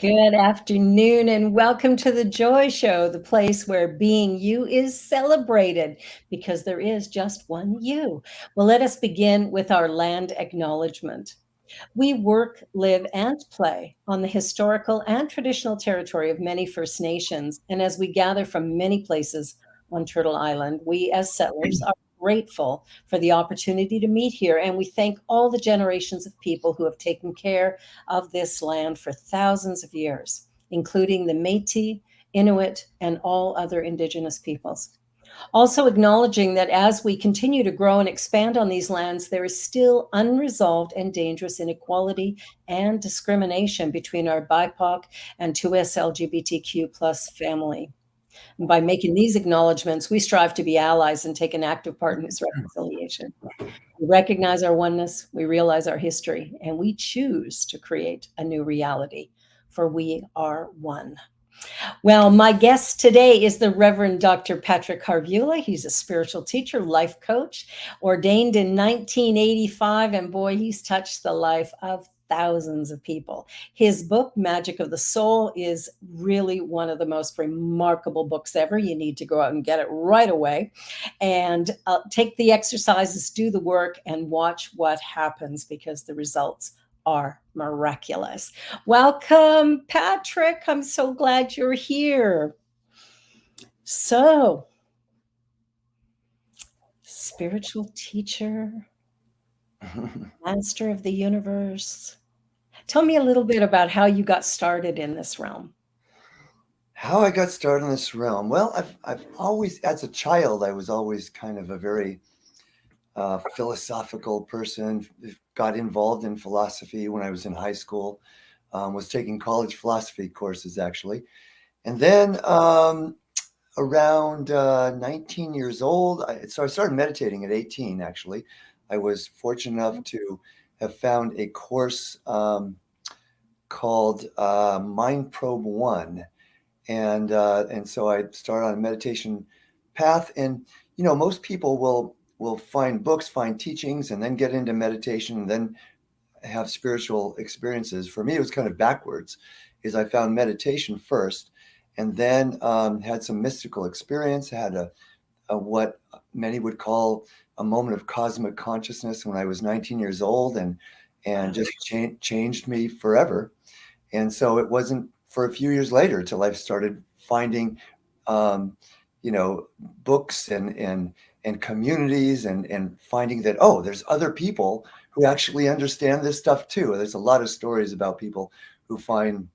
Good afternoon and welcome to the Joy Show, the place where being you is celebrated because there is just one you. Well, let us begin with our land acknowledgement. We work, live, and play on the historical and traditional territory of many First Nations. And as we gather from many places on Turtle Island, we as settlers are grateful for the opportunity to meet here. And we thank all the generations of people who have taken care of this land for thousands of years, including the Métis, Inuit, and all other Indigenous peoples. Also acknowledging that as we continue to grow and expand on these lands, there is still unresolved and dangerous inequality and discrimination between our BIPOC and 2S LGBTQ plus family. And by making these acknowledgements, we strive to be allies and take an active part in this reconciliation. We recognize our oneness, we realize our history, and we choose to create a new reality, for we are one. Well, my guest today is the Reverend Dr. Patrick Harbula. He's a spiritual teacher, life coach, ordained in 1985, and boy, he's touched the life of thousands of people. His book, Magic of the Soul, is really one of the most remarkable books ever. You need to go out and get it right away and take the exercises, do the work, and watch what happens because the results are miraculous. Welcome, Patrick. I'm so glad you're here. So, spiritual teacher, master of the universe. Tell me a little bit about how you got started in this realm. How I got started in this realm? Well, I've always, as a child, I was always kind of a very philosophical person. Got involved in philosophy when I was in high school. Was taking college philosophy courses actually, and then around 19 years old, so I started meditating at 18. Actually, I was fortunate enough to have found a course called Mind Probe One. And so I started on a meditation path. And most people will find books, find teachings, and then get into meditation, and then have spiritual experiences. For me, it was kind of backwards. Is I found meditation first, and then had some mystical experience. Had a what many would call a moment of cosmic consciousness when I was 19 years old, and just changed me forever. And so it wasn't for a few years later till I started finding, books and communities and finding that, oh, there's other people who actually understand this stuff too. There's a lot of stories about people who find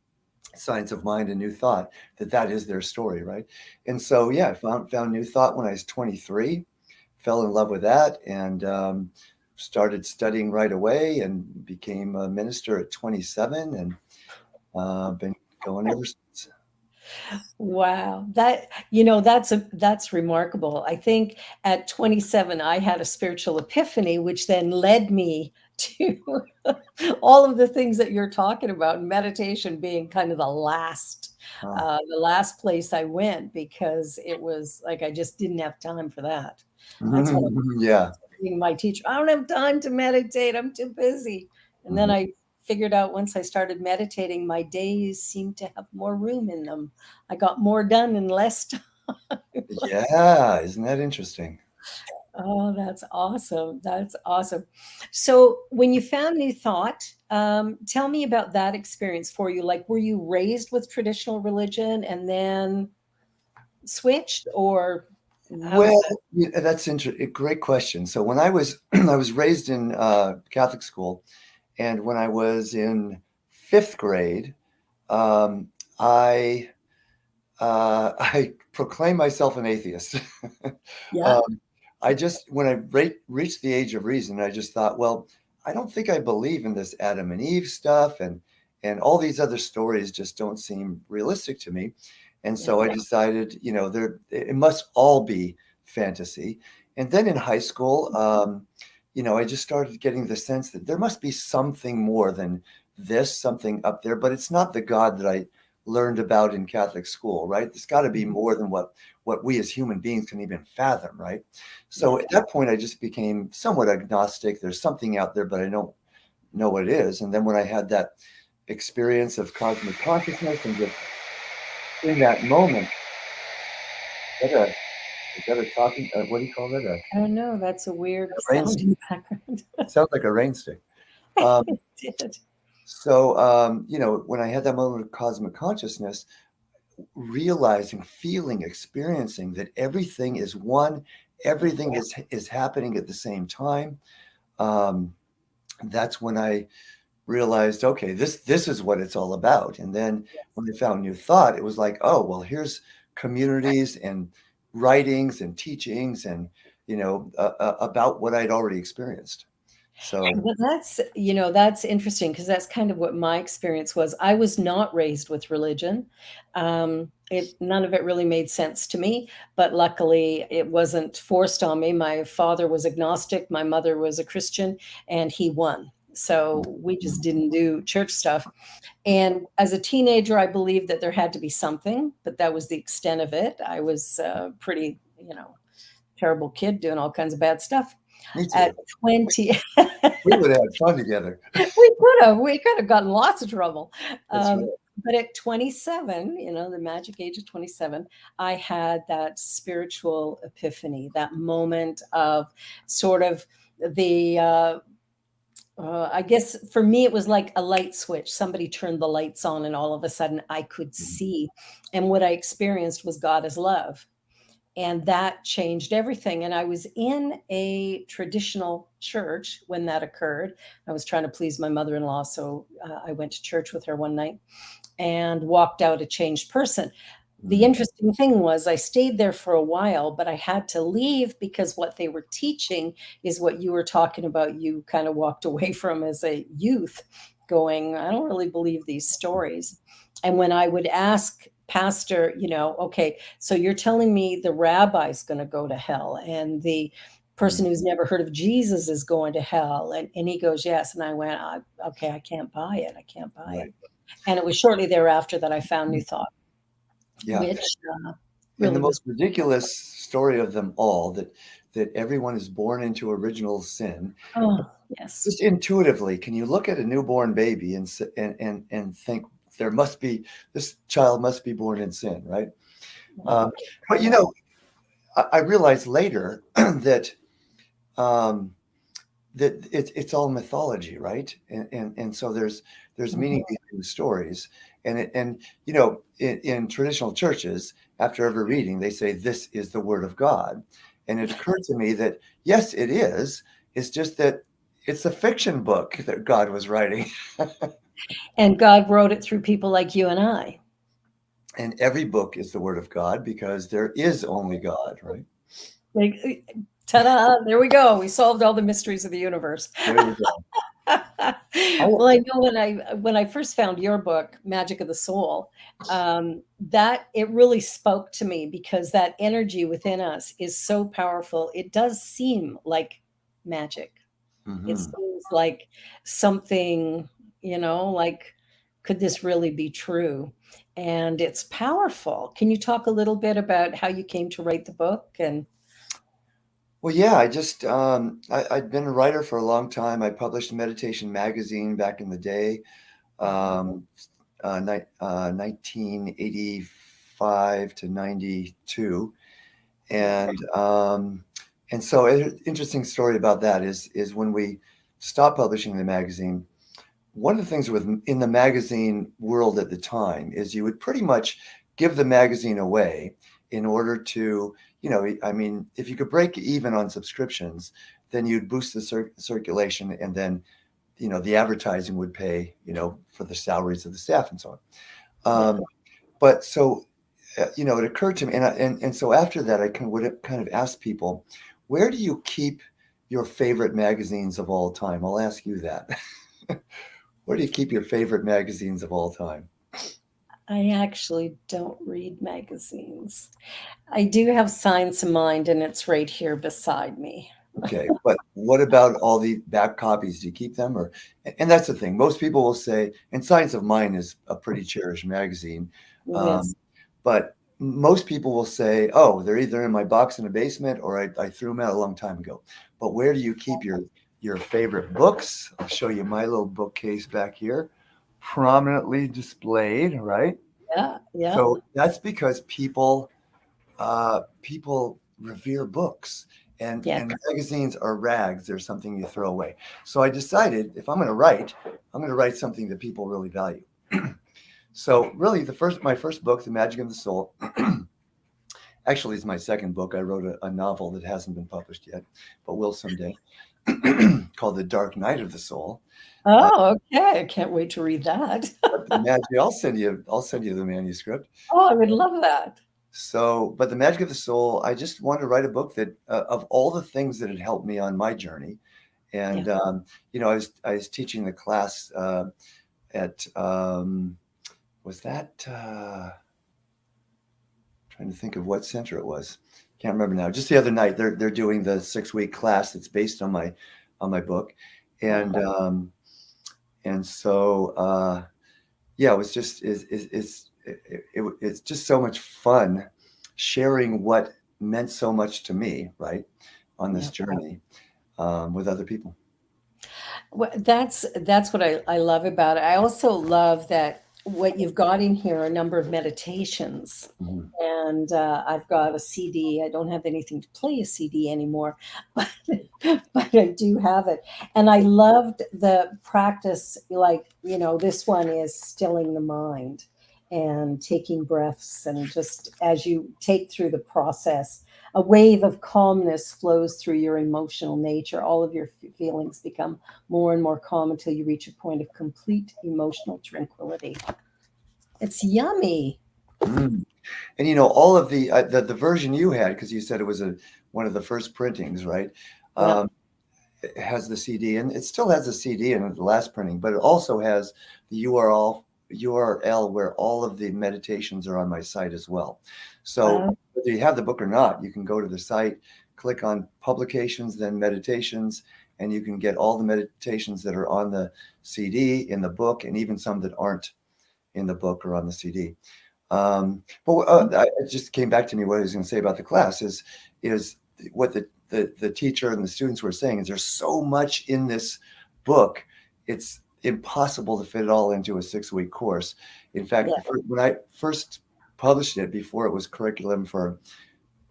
science of mind and new thought, that is their story, right? And so, yeah, I found new thought when I was 23, fell in love with that, and started studying right away and became a minister at 27, and been going ever since. Wow, that's remarkable. I think at 27 I had a spiritual epiphany which then led me to all of the things that you're talking about, meditation being kind of the last place I went because it was like I just didn't have time for that. That's what Yeah. my teacher, I don't have time to meditate. I'm too busy. And then Mhm. I figured out once I started meditating, my days seemed to have more room in them. I got more done in less time. Yeah, isn't that interesting? Oh, that's awesome. That's awesome. So, when you found New Thought, tell me about that experience for you. Like, were you raised with traditional religion and then switched, or how did Well, that? yeah, that's a great question. So when I was I was raised in Catholic school, and when I was in fifth grade, um, I I proclaimed myself an atheist. Yeah. um, I just when I reached the age of reason, I just thought, well, I don't think I believe in this Adam and Eve stuff, and all these other stories just don't seem realistic to me. And Yeah. so I decided, there it must all be fantasy. And then in high school, I just started getting the sense that there must be something more than this, something up there, but it's not the God that I learned about in Catholic school, right? There's got to be more than what we as human beings can even fathom, right? Yeah. So at that point, I just became somewhat agnostic. There's something out there, but I don't know what it is. And then when I had that experience of cosmic consciousness, and just in that moment, is that a, is that a talking, what do you call it? Oh no, that's a weird A rain sound in stick. the background. Sounds like a rain stick. Um, It did. so, when I had that moment of cosmic consciousness, realizing, feeling, experiencing that everything is one, everything is happening at the same time. Um, that's when I realized, okay, this is what it's all about. And then when I found New Thought, it was like, oh, well, here's communities and writings and teachings and about what I'd already experienced. So, Well, that's interesting because that's kind of what my experience was. I was not raised with religion. None of it really made sense to me, but luckily it wasn't forced on me. My father was agnostic, my mother was a Christian, and he won. So we just didn't do church stuff. And as a teenager, I believed that there had to be something, but that was the extent of it. I was a pretty, terrible kid doing all kinds of bad stuff. me At too. 20, We would have had fun together. we could have gotten lots of trouble. That's right. But at 27, the magic age of 27, I had that spiritual epiphany, that moment of sort of I guess for me, it was like a light switch. Somebody turned the lights on, and all of a sudden I could see. And what I experienced was God as love. And that changed everything. And I was in a traditional church when that occurred. I was trying to please my mother in law. So I went to church with her one night and walked out a changed person. The Mm, interesting thing was I stayed there for a while, but I had to leave because what they were teaching is what you were talking about. You kind of walked away from as a youth, going, I don't really believe these stories. And when I would ask pastor, okay, so you're telling me the rabbi's going to go to hell and the mm, person who's never heard of Jesus is going to hell. And he goes, yes. And I went, okay, I can't buy it. I can't buy it. right. And it was shortly thereafter that I found New Thought, Yeah. which And the really was. most ridiculous story of them all, that everyone is born into original sin. Oh, yes. Just intuitively, can you look at a newborn baby and think there must be this child must be born in sin, right? Um, but I realized later that um, it's all mythology, right? And so there's Mhm. meaning behind the stories, and in traditional churches, after every reading, they say this is the word of God, and it occurred to me that yes, it is. It's just that it's a fiction book that God was writing, And God wrote it through people like you and I. and every book is the word of God because there is only God, right? Like, ta-da, there we go. We solved all the mysteries of the universe. There you go. Well, I know when I first found your book, Magic of the Soul, that it really spoke to me because that energy within us is so powerful. It does seem like magic. It Hmm. seems like something, like, could this really be true? And it's powerful. Can you talk a little bit about how you came to write the book? And Well, yeah, I'd been a writer for a long time. I published a meditation magazine back in the day, um, 1985 to 92. And so an interesting story about that is when we stopped publishing the magazine, one of the things in the magazine world at the time is you would pretty much give the magazine away in order to, I mean, if you could break even on subscriptions, then you'd boost the circulation, and then, the advertising would pay, for the salaries of the staff and so yeah. on. But so, it occurred to me, and so after that, I would kind of ask people, where do you keep your favorite magazines of all time? I'll ask you that. Where do you keep your favorite magazines of all time? I actually don't read magazines. I do have Science of Mind, and it's right here beside me. Okay, but what about all the back copies? Do you keep them, or? And that's the thing. Most people will say, and Science of Mind is a pretty cherished magazine, It is. um, but most people will say, "Oh, they're either in my box in the basement, or I threw them out a long time ago." But where do you keep your favorite books? I'll show you my little bookcase back here. prominently displayed, right? Yeah, yeah, So that's because people revere books, yeah. and magazines are rags. They're something you throw away. So I decided if I'm going to write something that people really value. So really, my first book, The Magic of the Soul, actually is my second book. I wrote a novel that hasn't been published yet, but will someday, called The Dark Night of the Soul. Uh, Oh, okay. I can't wait to read that. but the magic, I'll send you the manuscript. Oh, I would love that. So, but The Magic of the Soul, I just wanted to write a book that, of all the things that had helped me on my journey. Yeah. And I was teaching the class at was that trying to think of what center it was. Can't remember now. Just the other night, they're doing the 6-week class that's based on my book, and Uh-huh. so yeah, it was just it's just so much fun sharing what meant so much to me, right, on this Yeah. journey, with other people. Well, that's what I love about it. I also love that what you've got in here are a number of meditations. Mhm. And I've got a CD. I don't have anything to play a CD anymore, but but I do have it. And I loved the practice, like, this one is stilling the mind and taking breaths. And just as you take through the process, a wave of calmness flows through your emotional nature. All of your feelings become more and more calm until you reach a point of complete emotional tranquility. It's yummy. Mm. And all of the version you had, because you said it was one of the first printings, right? Yeah. Um, it has the CD, and it still has the CD in the last printing, but it also has the URL where all of the meditations are on my site as well. So Uh, whether you have the book or not, you can go to the site, click on publications, then meditations, and you can get all the meditations that are on the CD, in the book, and even some that aren't in the book or on the CD. But it just came back to me. What I was going to say about the class is what the teacher and the students were saying is there's so much in this book, it's impossible to fit it all into a 6-week course. In fact, yeah. when I first published it, before it was curriculum for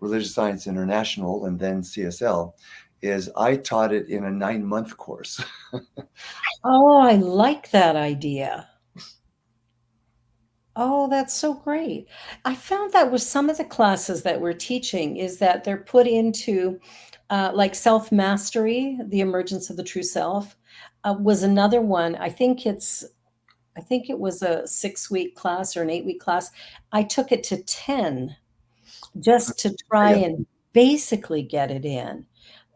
Religious Science International and then CSL, is I taught it in a 9-month course. Oh, I like that idea. Oh, that's so great. I found that with some of the classes that we're teaching is that they're put into like self mastery, the emergence of the true self, was another one. I think it was a 6-week class or an 8-week class. I took it to 10 just to try Yeah, and basically get it in.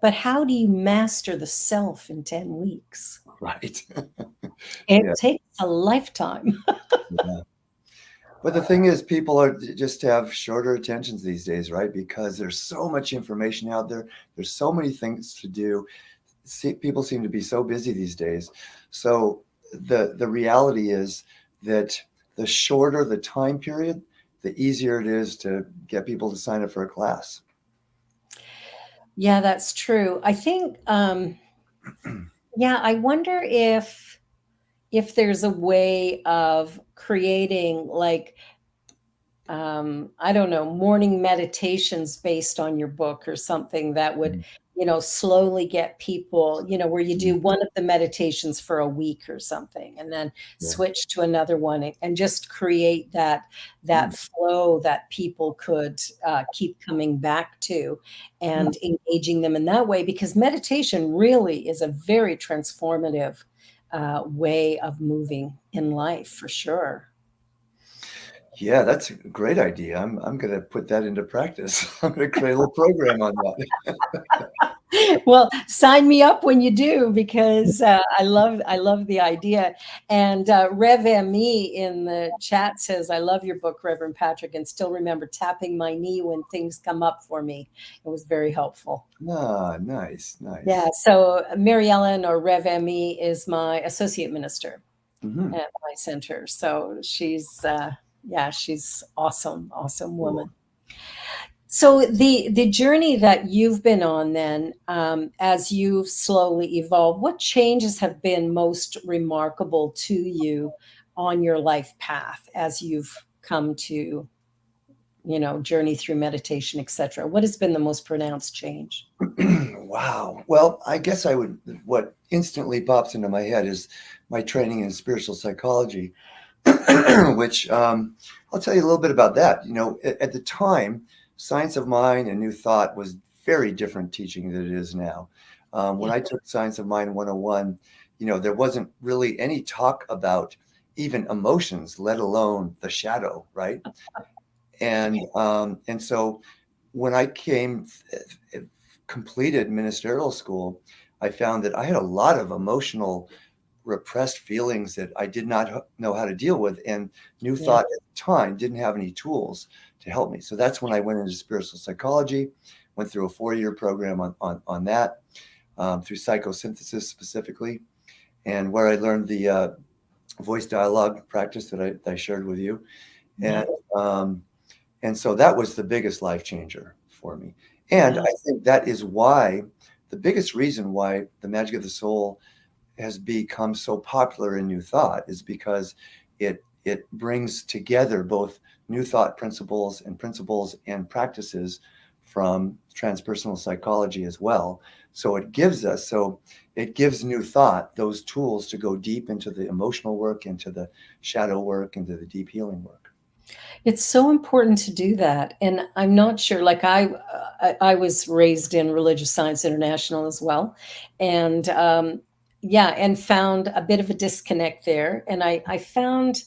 But how do you master the self in 10 weeks? right. Yeah. It takes a lifetime. Yeah. But the thing is, people are just have shorter attentions these days, right? Because there's so much information out there. There's so many things to do. People seem to be so busy these days. So the reality is that the shorter the time period, the easier it is to get people to sign up for a class. Yeah, that's true. I think, yeah, I wonder if there's a way of creating like I don't know, morning meditations based on your book or something that would, Mhm. slowly get people, where you Mhm. do one of the meditations for a week or something and then Yeah. switch to another one and just create that Mm. flow that people could keep coming back to Yeah. and engaging them in that way because meditation really is a very transformative way of moving in life for sure. Yeah, that's a great idea. I'm going to put that into practice. I'm going to create a little program on that. Well, sign me up when you do because I love the idea. And Rev Me in the chat says, "I love your book, Reverend Patrick, and still remember tapping my knee when things come up for me. It was very helpful." Ah, nice, Yeah. nice. So Mary Ellen or Rev Me is my associate minister Hmm. at my center. So she's yeah, she's awesome, awesome Cool. woman. So the journey that you've been on then, as you've slowly evolved, what changes have been most remarkable to you on your life path as you've come to, journey through meditation, etc.? What has been the most pronounced change? Wow. Well, I guess what instantly pops into my head is my training in spiritual psychology, which I'll tell you a little bit about that. At the time, Science of Mind and New Thought was very different teaching than it is now. When Yeah. I took Science of Mind 101, there wasn't really any talk about even emotions, let alone the shadow, right? And so when I completed ministerial school, I found that I had a lot of emotional repressed feelings that I did not know how to deal with. And New Yeah. Thought at the time didn't have any tools to help me. So that's when I went into spiritual psychology, went through a 4-year program on that, through psychosynthesis specifically, and where I learned the voice dialogue practice that I shared with you. Yeah. And um, and so that was the biggest life changer for me. And Yeah. I think that is why the biggest reason why the magic of the soul has become so popular in New Thought is because it brings together both New Thought principles and practices from transpersonal psychology as well. So it gives New Thought those tools to go deep into the emotional work, into the shadow work, into the deep healing work. It's so important to do that. And I'm not sure, like I was raised in Religious Science International as well. And yeah, and found a bit of a disconnect there. And I found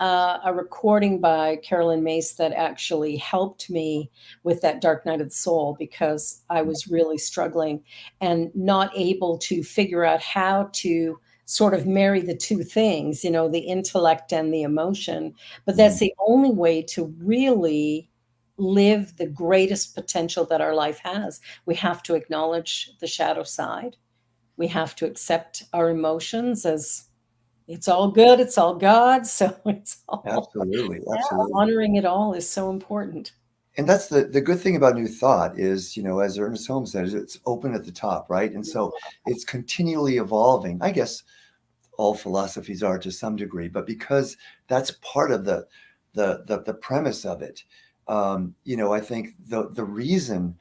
a recording by Carolyn Mace that actually helped me with that dark night of the soul, because I was really struggling and not able to figure out how to sort of marry the two things, the intellect and the emotion. But that's Mhm. the only way to really live the greatest potential that our life has. We have to acknowledge the shadow side. We have to accept our emotions as it's all good, it's all God. So it's all, Absolutely, yeah, absolutely. honoring it all is so important. And that's the good thing about New Thought is, as Ernest Holmes says, it's open at the top, right? And so it's continually evolving. I guess all philosophies are to some degree, but because that's part of the premise of it, I think the reason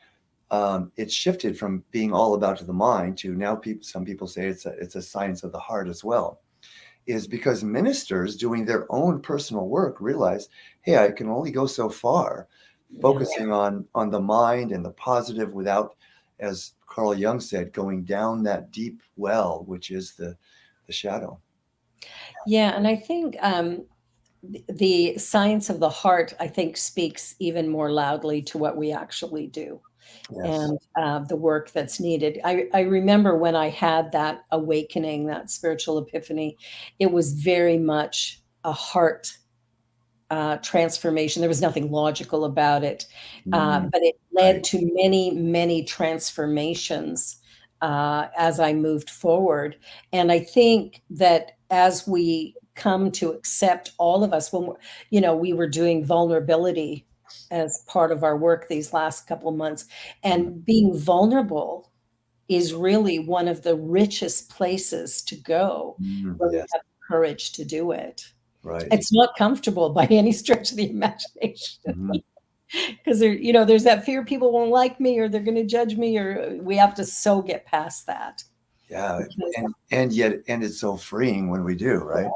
it's shifted from being all about the mind to now some people say it's a science of the heart as well, is because ministers doing their own personal work realize, hey, I can only go so far Yeah. focusing on the mind and the positive without, as Carl Jung said, going down that deep well, which is the shadow. Yeah. And I think the science of the heart, I think, speaks even more loudly to what we actually do, Yes. and the work that's needed. I remember when I had that awakening, that spiritual epiphany, it was very much a heart transformation. There was nothing logical about it, Mm, but it right. led to many, many transformations as I moved forward. And I think that as we come to accept, all of us, when we were doing vulnerability as part of our work these last couple months, Mm, and being vulnerable is really one of the richest places to go when we yes. have courage to do it. Right. It's not comfortable by any stretch of the imagination, Mhm. because there's that fear people won't like me, or they're going to judge me, or we have to so get past that, Yeah. because And it's so freeing when we do, right?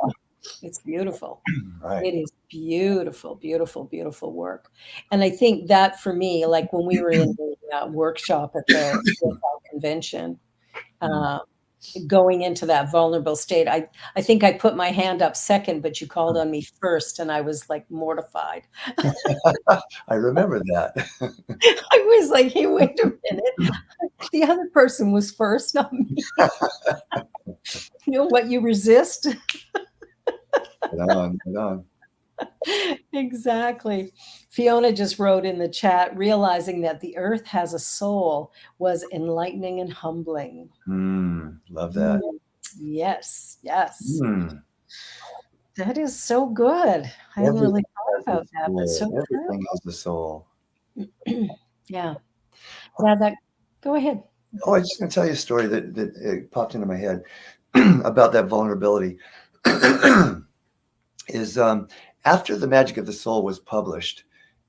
it's beautiful. Right. It is beautiful, beautiful, beautiful work. And I think that for me, like when we were in the workshop at the CFL convention, Mm. uh, going into that vulnerable state, I think I put my hand up second, but you called on me first, and I was like mortified. I remember that. I was like, hey, wait a minute. The other person was first, not me. You know what you resist? Right on, right on. Exactly. Fiona just wrote in the chat, realizing that the earth has a soul was enlightening and humbling. Love Mm, that. yes, yes. Mm. That is so good. I hadn't Everything really thought has a about that, but soul. so true. Everything has a soul. Yeah. Yeah, that go ahead. Oh, I was just going to tell you a story that popped into my head about that vulnerability. is after The Magic of the Soul was published,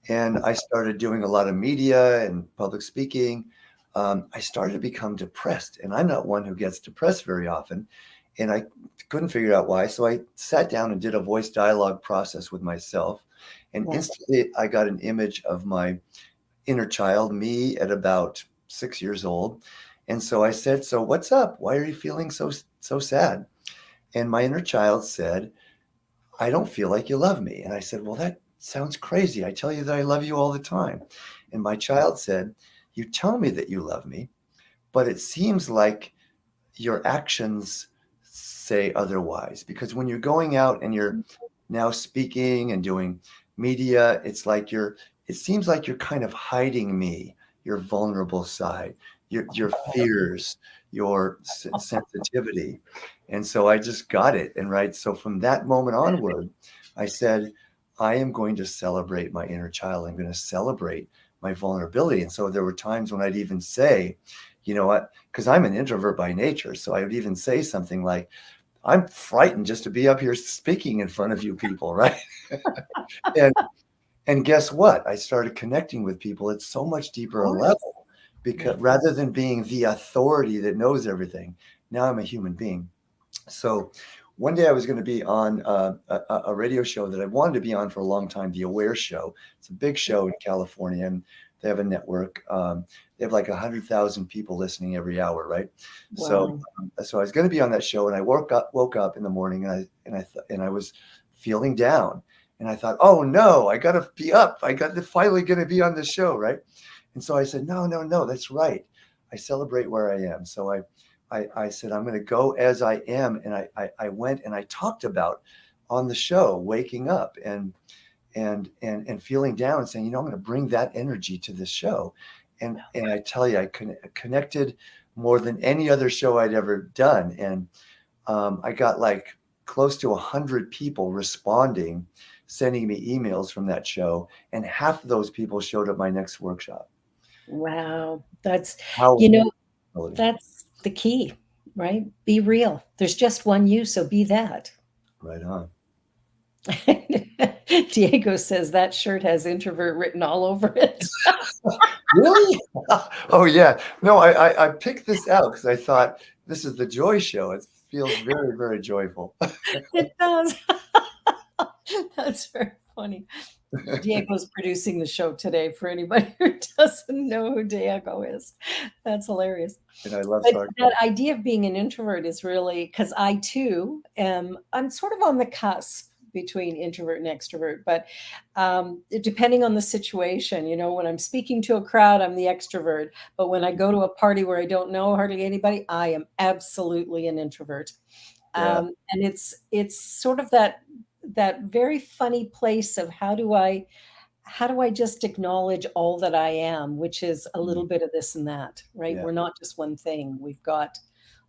and I started doing a lot of media and public speaking, I started to become depressed. And I'm not one who gets depressed very often. And I couldn't figure out why. So I sat down and did a voice dialogue process with myself. And Yeah. instantly I got an image of my inner child, me at about 6 years old. And so I said, "So what's up? Why are you feeling so sad?" And my inner child said, "I don't feel like you love me." And I said, "Well, that sounds crazy. I tell you that I love you all the time." And my child said, "You tell me that you love me, but it seems like your actions say otherwise. Because when you're going out and you're now speaking and doing media, it seems like you're kind of hiding me, your vulnerable side, your fears, your sensitivity." And so I just got it. And right. So from that moment onward, I said, I am going to celebrate my inner child. I'm going to celebrate my vulnerability. And so there were times when I'd even say, you know what, because I'm an introvert by nature. So I would even say something like, "I'm frightened just to be up here speaking in front of you people," right? and and guess what? I started connecting with people at so much Of deeper a course. level, because Yeah. rather than being the authority that knows everything, now I'm a human being. So one day I was going to be on a radio show that I wanted to be on for a long time, The Aware Show. It's a big show in California, and they have a network. They have like 100,000 people listening every hour, right? So, Wow. so I was going to be on that show, and I woke up in the morning, and I was feeling down, and I thought, "Oh no, I got to be up. I got to finally going to be on the show, right?" And so I said, "No, no, no, that's right. I celebrate where I am." So I said, "I'm going to go as I am." And I went and I talked about on the show, waking up and feeling down and saying, I'm going to bring that energy to this show. And I tell you, I connected more than any other show I'd ever done. And I got like close to 100 people responding, sending me emails from that show. And half of those people showed up my next workshop. Wow. That's, How you know, ability. that's the key, right? Be real. There's just one you, so be that. Right on. Diego says that shirt has introvert written all over it. Really? Oh yeah. No, I picked this out because I thought this is the Joy Show. It feels very, very joyful. It does. That's very funny. Diego's producing the show today for anybody who doesn't know who Diego is. That's hilarious. And I love But sarcasm. that idea of being an introvert is really because I too am, I'm sort of on the cusp between introvert and extrovert, but depending on the situation, when I'm speaking to a crowd, I'm the extrovert. But when I go to a party where I don't know hardly anybody, I am absolutely an introvert. Yeah. And it's sort of that very funny place of how do I just acknowledge all that I am, which is a Mm, little bit of this and that, right? yeah. We're not just one thing. We've got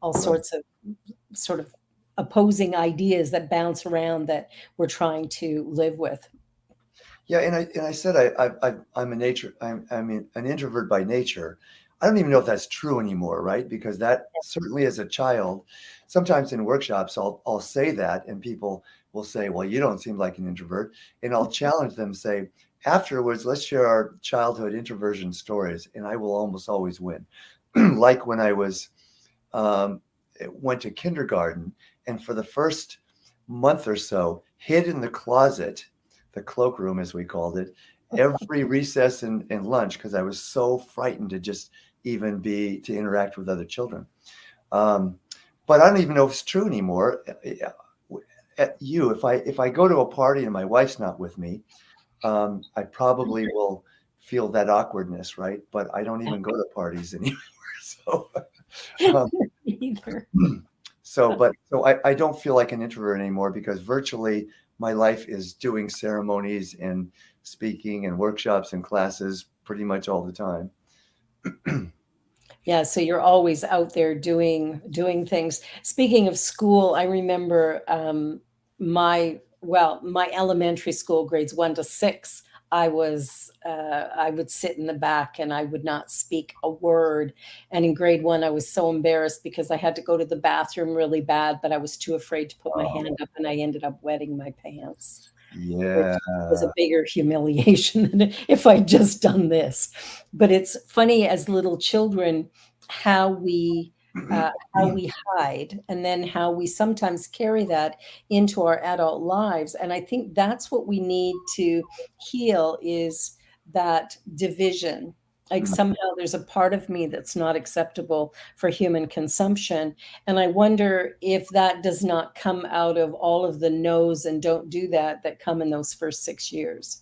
all Right. sorts of sort of opposing ideas that bounce around that we're trying to live with. Yeah, and I said I'm a nature I'm an introvert by nature. I don't even know if that's true anymore, right? Because that certainly as a child, sometimes in workshops I'll say that and people will say, "Well, you don't seem like an introvert." And I'll challenge them, say, "Afterwards, let's share our childhood introversion stories," and I will almost always win. Like when I was um, went to kindergarten, and for the first month or so, hid in the closet, the cloakroom as we called it, every recess and lunch because I was so frightened to just even be to interact with other children. Um, but I don't even know if it's true anymore. If I go to a party and my wife's not with me, I probably will feel that awkwardness, right? But I don't even go to parties anymore. So um, Either. so I don't feel like an introvert anymore because virtually my life is doing ceremonies and speaking and workshops and classes pretty much all the time. Yeah, so you're always out there doing things. Speaking of school, I remember my elementary school grades 1 to 6. I would sit in the back and I would not speak a word. And in grade 1, I was so embarrassed because I had to go to the bathroom really bad, but I was too afraid to put my Oh, hand up, and I ended up wetting my pants, yeah. which was a bigger humiliation than if I'd just done this. But it's funny as little children how we hide, and then how we sometimes carry that into our adult lives. And I think that's what we need to heal, is that division. Like, somehow there's a part of me that's not acceptable for human consumption. And I wonder if that does not come out of all of the no's and don't do that come in those first 6 years,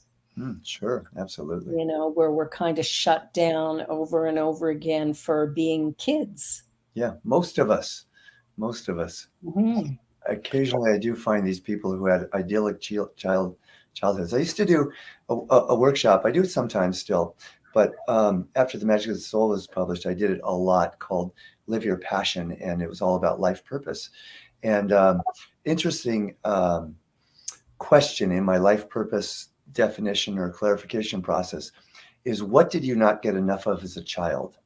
Sure, absolutely. where we're kind of shut down over and over again for being kids. Yeah, most of us. Most of us. Mhm. Occasionally, I do find these people who had idyllic childhoods. I used to do a workshop. I do it sometimes still, but after The Magic of the Soul was published, I did it a lot, called Live Your Passion, and it was all about life purpose. And interesting question in my life purpose definition or clarification process is, what did you not get enough of as a child?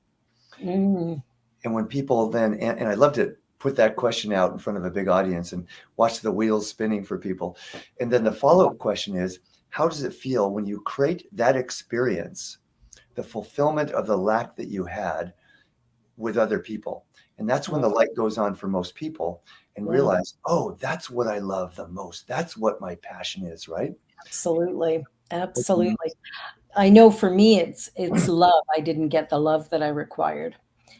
Mm. And when people then, and I love to put that question out in front of a big audience and watch the wheels spinning for people. And then the follow-up question is, how does it feel when you create that experience, the fulfillment of the lack that you had with other people? And that's when the light goes on for most people, and Yeah. realize, oh, that's what I love the most. That's what my passion is, right? Absolutely. Absolutely. I know for me, it's love. I didn't get the love that I required.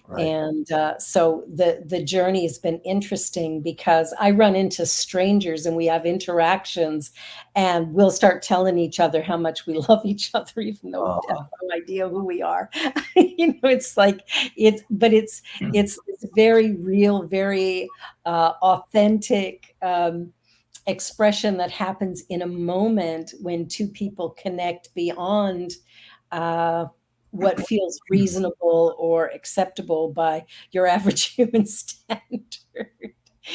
Right. And so the journey has been interesting, because I run into strangers and we have interactions, and we'll start telling each other how much we love each other, even though we have no idea who we are. It's like it's very real, very authentic expression that happens in a moment when two people connect beyond what feels reasonable or acceptable by your average human standard.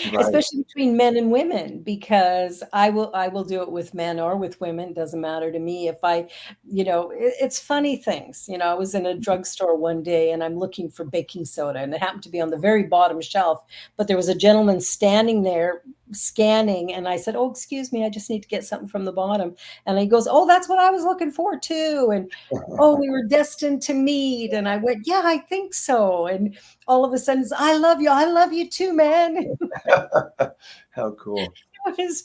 Right. Especially between men and women, because I will do it with men or with women, doesn't matter to me. If it's funny things. I was in a drugstore one day and I'm looking for baking soda, and it happened to be on the very bottom shelf, but there was a gentleman standing there scanning, and I said, "Oh, excuse me, I just need to get something from the bottom." And he goes, "Oh, that's what I was looking for too." And, "Oh, we were destined to meet." And I went, "Yeah, I think so." And all of a sudden, "I love you. I love you too, man." How cool. It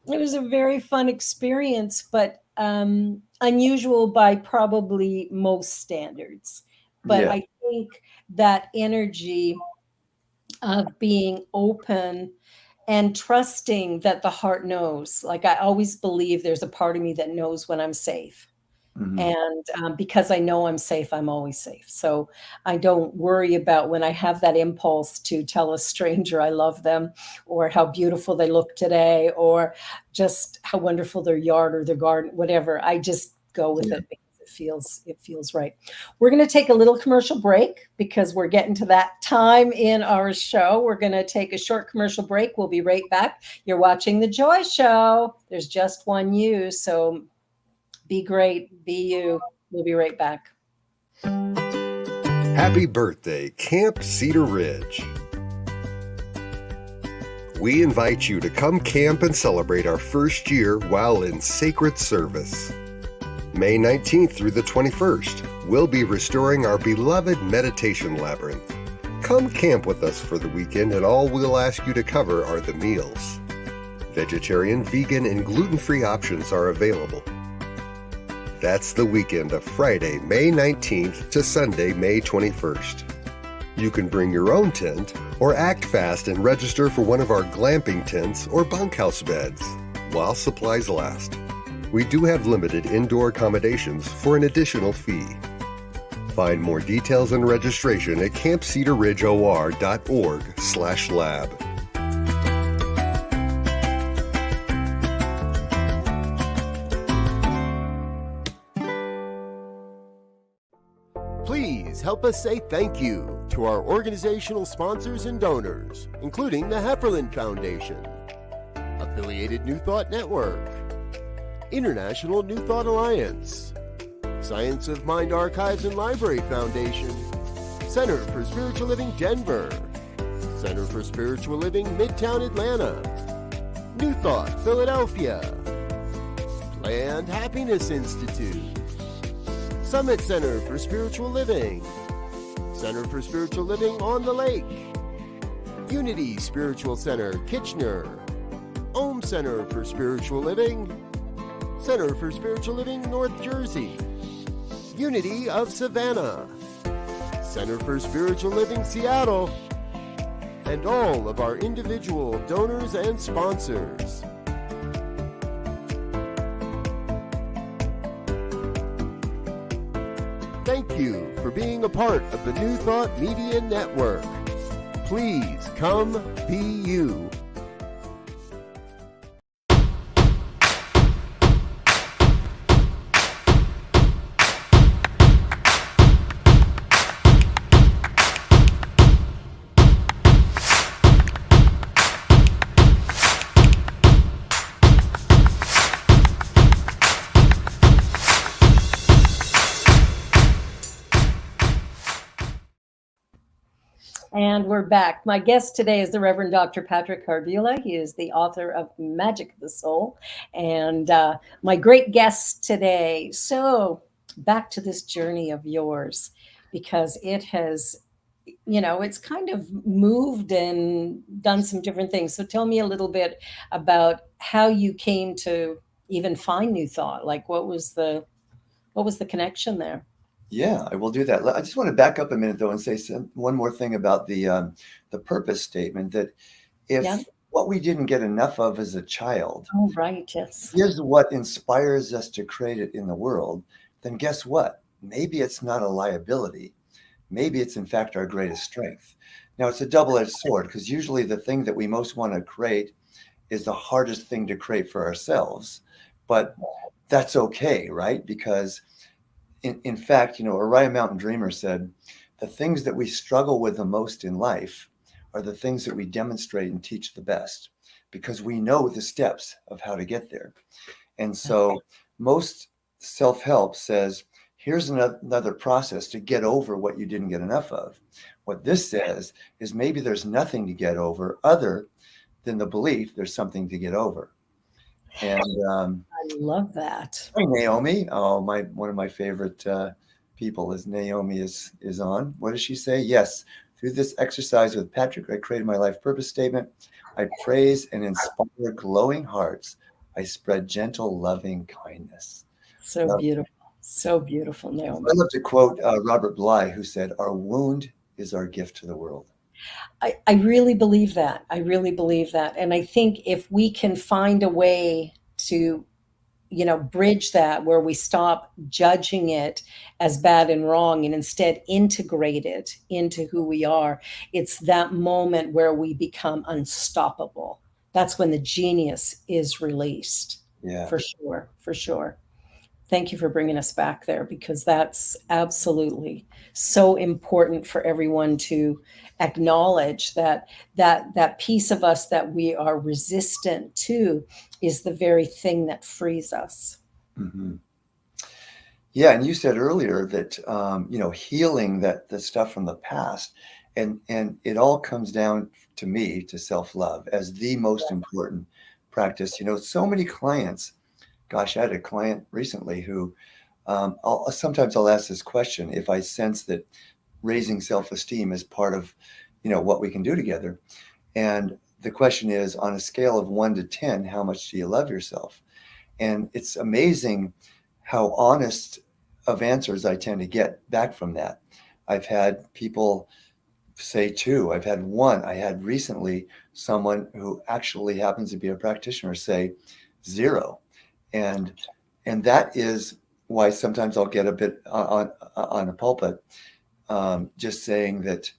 was a very fun experience, but unusual by probably most standards. But Yeah. I think that energy of being open and trusting that the heart knows. Like, I always believe there's a part of me that knows when I'm safe. Mhm. And because I know I'm safe, I'm always safe. So I don't worry about when I have that impulse to tell a stranger I love them, or how beautiful they look today, or just how wonderful their yard or their garden, whatever. I just go with Yeah. it because it feels right. We're going to take a little commercial break because we're getting to that time in our show. We're going to take a short commercial break. We'll be right back. You're watching The Joy Show. There's just one you, so be great. Be you. We'll be right back. Happy birthday, Camp Cedar Ridge. We invite you to come camp and celebrate our first year while in sacred service. May 19th through the 21st, we'll be restoring our beloved meditation labyrinth. Come camp with us for the weekend, and all we'll ask you to cover are the meals. Vegetarian, vegan, and gluten-free options are available. That's the weekend of Friday, May 19th to Sunday, May 21st. You can bring your own tent or act fast and register for one of our glamping tents or bunkhouse beds while supplies last. We do have limited indoor accommodations for an additional fee. Find more details and registration at campcedarridgeor.org/lab. Please help us say thank you to our organizational sponsors and donors, including the Hefferland Foundation, Affiliated New Thought Network, International New Thought Alliance, Science of Mind Archives and Library Foundation, Center for Spiritual Living Denver, Center for Spiritual Living Midtown Atlanta, New Thought Philadelphia, Planned Happiness Institute, Summit Center for Spiritual Living, Center for Spiritual Living on the Lake, Unity Spiritual Center Kitchener, Om Center for Spiritual Living, Center for Spiritual Living North Jersey, Unity of Savannah, Center for Spiritual Living Seattle, and all of our individual donors and sponsors. Thank you for being a part of the New Thought Media Network. Please come be you. And we're back. My guest today is the Reverend Dr. Patrick Harbula. He is the author of Magic of the Soul and my great guest today. So back to this journey of yours, because it has, it's kind of moved and done some different things. So tell me a little bit about how you came to even find New Thought. Like what was the connection there? Yeah, I will do that. I just want to back up a minute though and say one more thing about the purpose statement, that if what we didn't get enough of as a child right, yes, is what inspires us to create it in the world, then guess what? Maybe it's not a liability. Maybe it's in fact our greatest strength. Now it's a double-edged sword, because usually the thing that we most want to create is the hardest thing to create for ourselves, but that's okay, right? Because in fact, Orion Mountain Dreamer said, the things that we struggle with the most in life are the things that we demonstrate and teach the best, because we know the steps of how to get there. And so most self-help says, here's another process to get over what you didn't get enough of. What this says is maybe there's nothing to get over other than the belief there's something to get over. And I love that. hi, Naomi. Oh, one of my favorite people is Naomi is on. What does she say? Yes. Through this exercise with Patrick, I created my life purpose statement. I praise and inspire glowing hearts. I spread gentle, loving kindness. So beautiful. So beautiful, Naomi. I love to quote Robert Bly, who said, our wound is our gift to the world. I really believe that. I really believe that. And I think if we can find a way to, bridge that, where we stop judging it as bad and wrong and instead integrate it into who we are, it's that moment where we become unstoppable. That's when the genius is released. Yeah. For sure. For sure. Thank you for bringing us back there, because that's absolutely so important for everyone to acknowledge, that piece of us that we are resistant to is the very thing that frees us. Mm-hmm. Yeah, and you said earlier that healing the stuff from the past, and it all comes down to me to self-love as the most important practice. So many clients. Gosh, I had a client recently who sometimes I'll ask this question, if I sense that raising self-esteem is part of, what we can do together. And the question is, on a scale of 1 to 10, how much do you love yourself? And it's amazing how honest of answers I tend to get back from that. I've had people say 2. I've had 1. I had recently someone who actually happens to be a practitioner say 0. And that is why sometimes I'll get a bit on a pulpit, just saying that,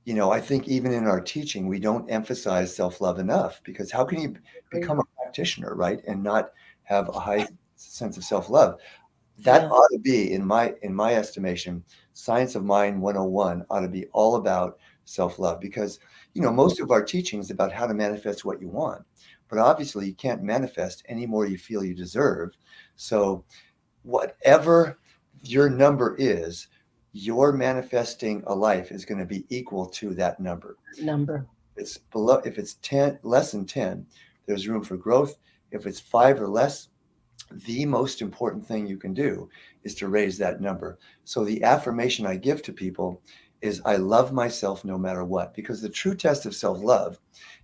I think even in our teaching, we don't emphasize self-love enough, because how can you become a practitioner, right, and not have a high sense of self-love? That ought to be, in my estimation, Science of Mind 101 ought to be all about self-love, because, most of our teaching is about how to manifest what you want. but obviously you can't manifest any more you feel you deserve. So whatever your number is, your manifesting a life is going to be equal to that number. It's below, if it's 10, less than 10, there's room for growth. If it's 5 or less, the most important thing you can do is to raise that number. So the affirmation I give to people is I love myself no matter what, because the true test of self-love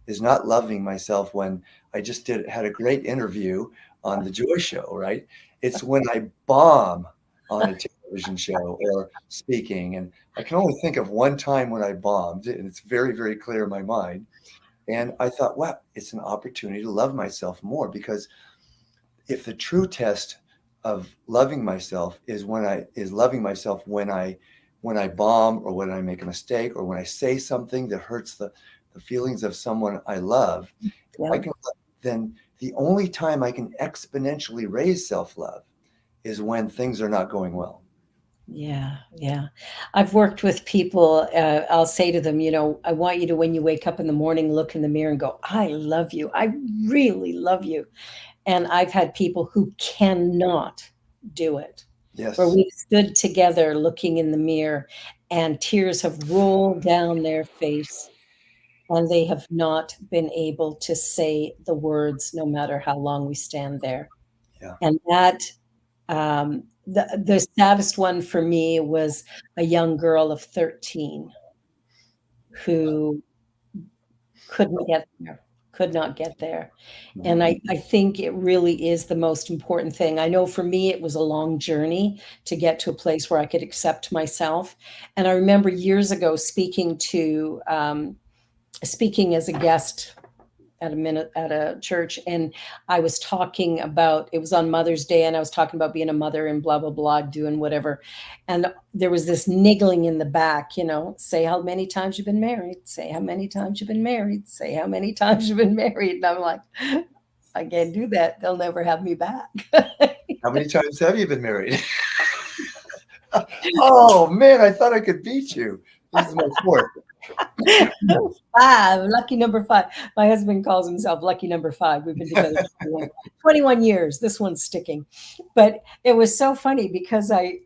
is not loving myself when I just had a great interview on the Joy Show, right? It's when I bomb on a television show or speaking. And I can only think of one time when I bombed, and it's very, very clear in my mind. And I thought, wow, it's an opportunity to love myself more, because if the true test of loving myself is loving myself when I bomb, or when I make a mistake, or when I say something that hurts the feelings of someone I love, then the only time I can exponentially raise self-love is when things are not going well. Yeah. I've worked with people. I'll say to them, I want you to, when you wake up in the morning, look in the mirror and go, I love you. I really love you. And I've had people who cannot do it. Yes. Where we've stood together looking in the mirror and tears have rolled down their face, and they have not been able to say the words no matter how long we stand there. Yeah. And that, the saddest one for me was a young girl of 13 who could not get there. And I think it really is the most important thing. I know for me, it was a long journey to get to a place where I could accept myself. And I remember years ago speaking as a guest at a church, and I was talking about, it was on Mother's Day, and I was talking about being a mother and blah blah blah, doing whatever, and there was this niggling in the back, say how many times you've been married, say how many times you've been married, say how many times you've been married. And I'm like, I can't do that, they'll never have me back. How many times have you been married? Oh man, I thought I could beat you. This is my fourth. 5, lucky number 5. My husband calls himself lucky number 5. We've been together 21 years. This one's sticking. But it was so funny because I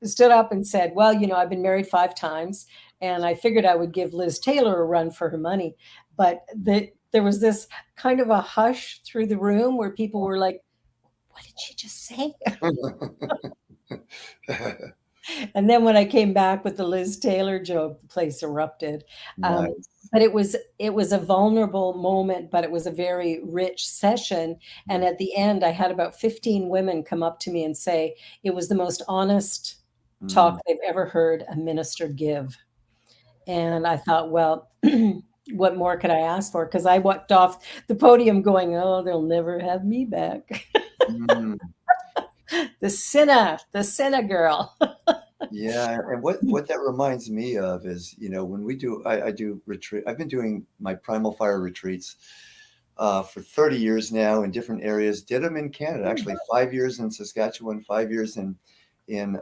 stood up and said, well, I've been married 5 times, and I figured I would give Liz Taylor a run for her money. But there was this kind of a hush through the room where people were like, what did she just say? And then when I came back with the Liz Taylor joke, the place erupted. Nice. But it was a vulnerable moment, but it was a very rich session. And at the end, I had about 15 women come up to me and say it was the most honest talk they've ever heard a minister give. And I thought, well, what more could I ask for? Because I walked off the podium going, oh, they'll never have me back. The sinner girl. Yeah, and what that reminds me of is, when we do, I do retreat. I've been doing my Primal Fire retreats for 30 years now in different areas. Did them in Canada, actually 5 years in Saskatchewan, 5 years in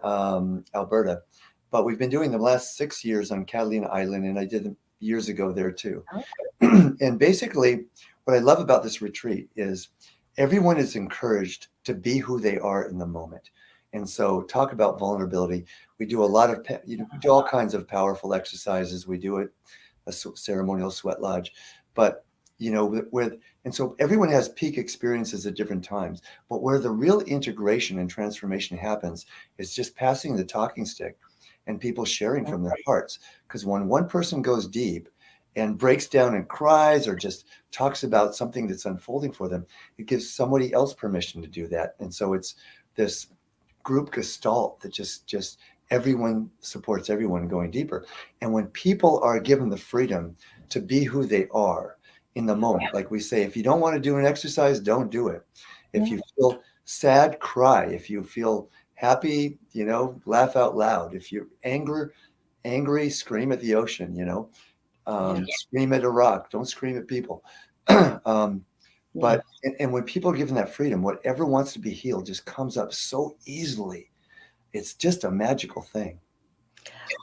Alberta. But we've been doing the last 6 years on Catalina Island, and I did them years ago there too. And basically, what I love about this retreat is everyone is encouraged to be who they are in the moment. And so talk about vulnerability. We do a lot of, we do all kinds of powerful exercises. We do it, a ceremonial sweat lodge, but and so everyone has peak experiences at different times, but where the real integration and transformation happens is just passing the talking stick and people sharing from their hearts. Because when one person goes deep and breaks down and cries, or just talks about something that's unfolding for them, it gives somebody else permission to do that. And so it's this group gestalt that just everyone supports everyone going deeper. And when people are given the freedom to be who they are in the moment, like we say, if you don't want to do an exercise, don't do it. If you feel sad, cry. If you feel happy, laugh out loud. If you're angry, scream at the ocean, scream at a rock. Don't scream at people. But and when people are given that freedom, whatever wants to be healed just comes up so easily. It's just a magical thing.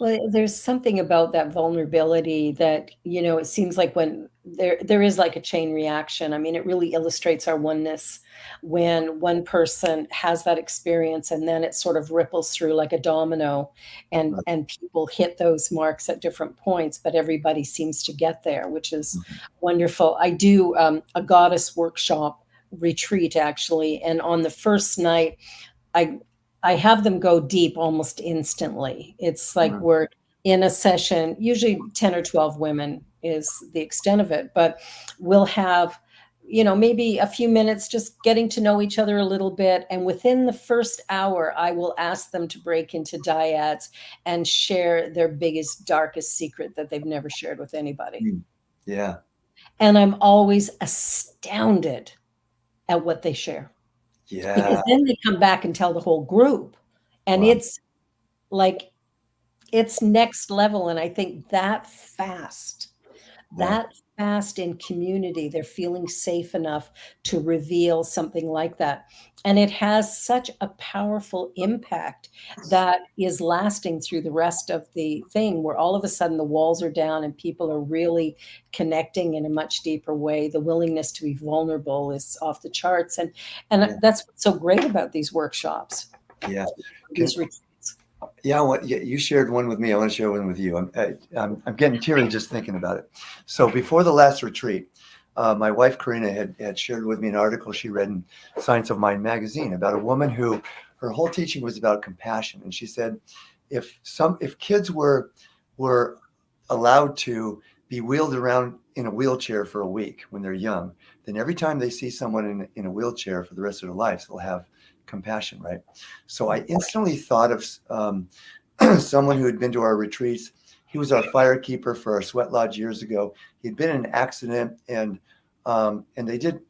Well, there's something about that vulnerability that, it seems like when there is like a chain reaction. I mean, it really illustrates our oneness when one person has that experience and then it sort of ripples through like a domino Right. and people hit those marks at different points, but everybody seems to get there, which is Mhm. wonderful. I do a goddess workshop retreat actually, and on the first night I I have them go deep almost instantly. It's like Mhm. we're in a session, usually 10 or 12 women is the extent of it, but we'll have, maybe a few minutes just getting to know each other a little bit. And within the first hour, I will ask them to break into dyads and share their biggest, darkest secret that they've never shared with anybody. Mm. Yeah. And I'm always astounded at what they share because Yeah. then they come back and tell the whole group. And Wow. it's like it's next level, and I think Yeah. that fast in community, they're feeling safe enough to reveal something like that, and it has such a powerful impact that is lasting through the rest of the thing, where all of a sudden the walls are down and people are really connecting in a much deeper way. The willingness to be vulnerable is off the charts, and Yeah. that's what's so great about these workshops, Yeah. these Can, retreats. yeah. What you shared one with me. I want to share one with you. I'm getting teary just thinking about it. So before the last retreat, my wife Karina had shared with me an article she read in Science of Mind magazine about a woman who her whole teaching was about compassion, and she said if kids were allowed to be wheeled around in a wheelchair for a week when they're young, then every time they see someone in a wheelchair for the rest of their lives, they'll have compassion, right? So I instantly thought of someone who had been to our retreats. He was our firekeeper for our sweat lodge years ago. He'd been in an accident, and they did